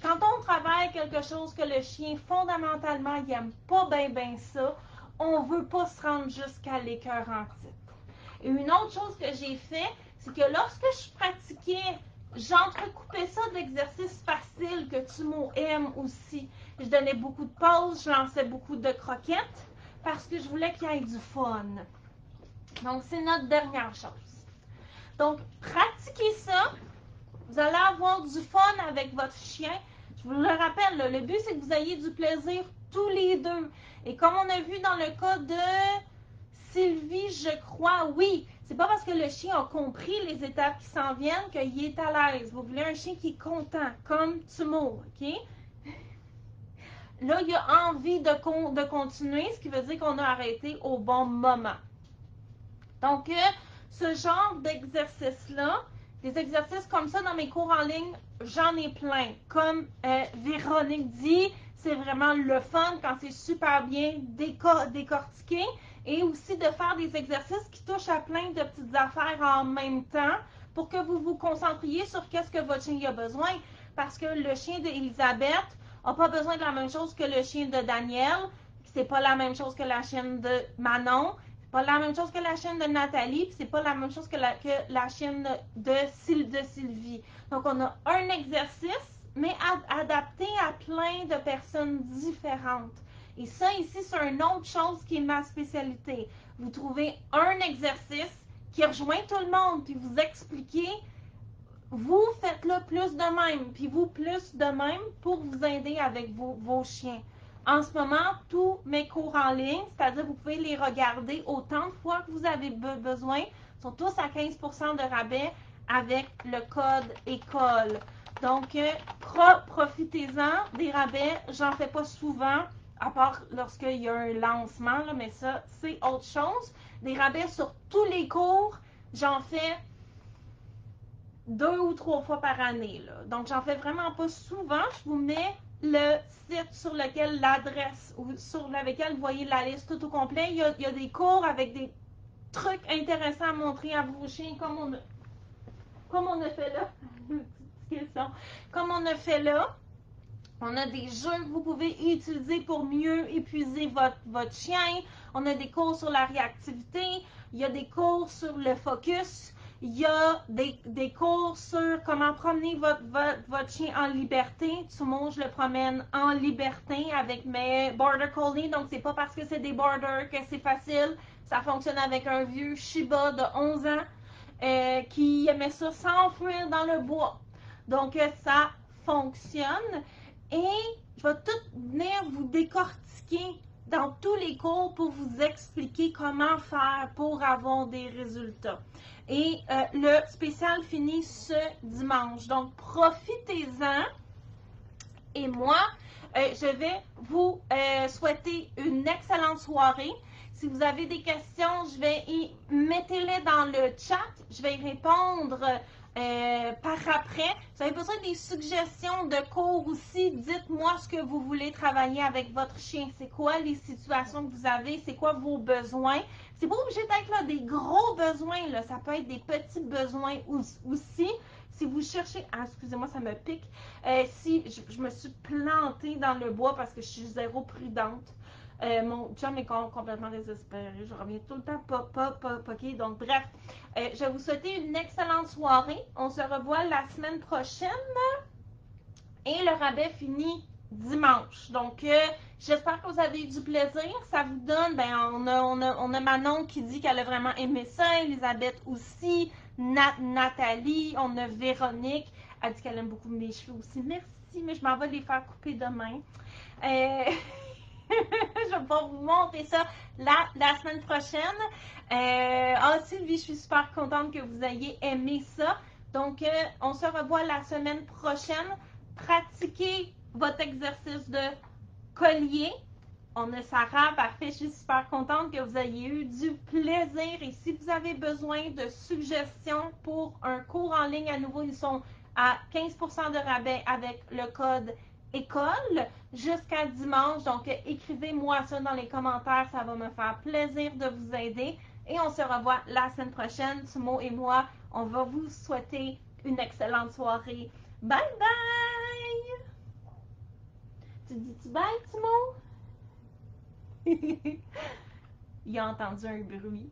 Quand on travaille quelque chose que le chien, fondamentalement, il n'aime pas bien ça, on ne veut pas se rendre jusqu'à l'écœur en titre. Et une autre chose que j'ai fait, c'est que lorsque je pratiquais, j'entrecoupais ça d'exercices faciles que Tumo aime aussi. Je donnais beaucoup de pauses, je lançais beaucoup de croquettes parce que je voulais qu'il y ait du fun. Donc, c'est notre dernière chose. Donc, pratiquez ça. Vous allez avoir du fun avec votre chien. Je vous le rappelle, là, le but, c'est que vous ayez du plaisir tous les deux. Et comme on a vu dans le cas de Sylvie, je crois, oui, c'est pas parce que le chien a compris les étapes qui s'en viennent qu'il est à l'aise. Vous voulez un chien qui est content, comme Tumo, OK? Là, il a envie de continuer, ce qui veut dire qu'on a arrêté au bon moment. Donc, ce genre d'exercice-là, des exercices comme ça dans mes cours en ligne, j'en ai plein. Comme Véronique dit, c'est vraiment le fun quand c'est super bien décortiqué et aussi de faire des exercices qui touchent à plein de petites affaires en même temps pour que vous vous concentriez sur qu'est-ce que votre chien a besoin. Parce que le chien d'Elisabeth n'a pas besoin de la même chose que le chien de Daniel, c'est pas la même chose que la chienne de Manon, c'est pas la même chose que la chienne de Nathalie, puis c'est pas la même chose que la chienne de Sylvie. Donc on a un exercice, mais adapté à plein de personnes différentes. Et ça ici, c'est une autre chose qui est ma spécialité. Vous trouvez un exercice qui rejoint tout le monde, puis vous expliquez, vous faites-le plus de même, puis vous plus de même pour vous aider avec vos chiens. En ce moment, tous mes cours en ligne, c'est-à-dire vous pouvez les regarder autant de fois que vous avez besoin, sont tous à 15% de rabais avec le code école. Donc, profitez-en des rabais. J'en fais pas souvent, à part lorsqu'il y a un lancement, là, mais ça, c'est autre chose. Des rabais sur tous les cours, j'en fais 2 ou 3 fois par année. Là. Donc, j'en fais vraiment pas souvent. Je vous mets le site sur lequel l'adresse ou sur lequel vous voyez la liste tout au complet. Il y a des cours avec des trucs intéressants à montrer à vos chiens comme on a fait là. Comme on a fait là. On a des jeux que vous pouvez utiliser pour mieux épuiser votre chien. On a des cours sur la réactivité. Il y a des cours sur le focus. Il y a des cours sur comment promener votre chien en liberté. Tout le monde, je le promène en liberté avec mes Border Collie. Donc, c'est pas parce que c'est des Border que c'est facile. Ça fonctionne avec un vieux Shiba de 11 ans qui aimait ça s'enfuir dans le bois. Donc, ça fonctionne et je vais tout venir vous décortiquer dans tous les cours pour vous expliquer comment faire pour avoir des résultats. Et le spécial finit ce dimanche. Donc, profitez-en. Et moi, je vais vous souhaiter une excellente soirée. Si vous avez des questions, mettez-les dans le chat. Je vais y répondre par après. Si vous avez besoin des suggestions de cours aussi, dites-moi ce que vous voulez travailler avec votre chien. C'est quoi les situations que vous avez? C'est quoi vos besoins? C'est pas obligé d'être là des gros besoins. Là. Ça peut être des petits besoins aussi. Si vous cherchez... Ah, excusez-moi, ça me pique. Si je me suis plantée dans le bois parce que je suis zéro prudente. Mon chum est complètement désespéré. Je reviens tout le temps poqué. Donc, bref, je vais vous souhaiter une excellente soirée. On se revoit la semaine prochaine. Et le rabais finit dimanche. Donc, j'espère que vous avez eu du plaisir. Ça vous donne, on a Manon qui dit qu'elle a vraiment aimé ça. Elisabeth aussi. Nathalie. On a Véronique. Elle dit qu'elle aime beaucoup mes cheveux aussi. Merci, mais je m'en vais les faire couper demain. Je vais pouvoir vous montrer ça la semaine prochaine. Sylvie, je suis super contente que vous ayez aimé ça. Donc, on se revoit la semaine prochaine. Pratiquez votre exercice de collier. On a Sarah, parfait. Je suis super contente que vous ayez eu du plaisir. Et si vous avez besoin de suggestions pour un cours en ligne, à nouveau, ils sont à 15% de rabais avec le code école jusqu'à dimanche. Donc, écrivez-moi ça dans les commentaires. Ça va me faire plaisir de vous aider. Et on se revoit la semaine prochaine. Timo et moi, on va vous souhaiter une excellente soirée. Bye bye! Tu dis-tu bye, Timo? Il a entendu un bruit.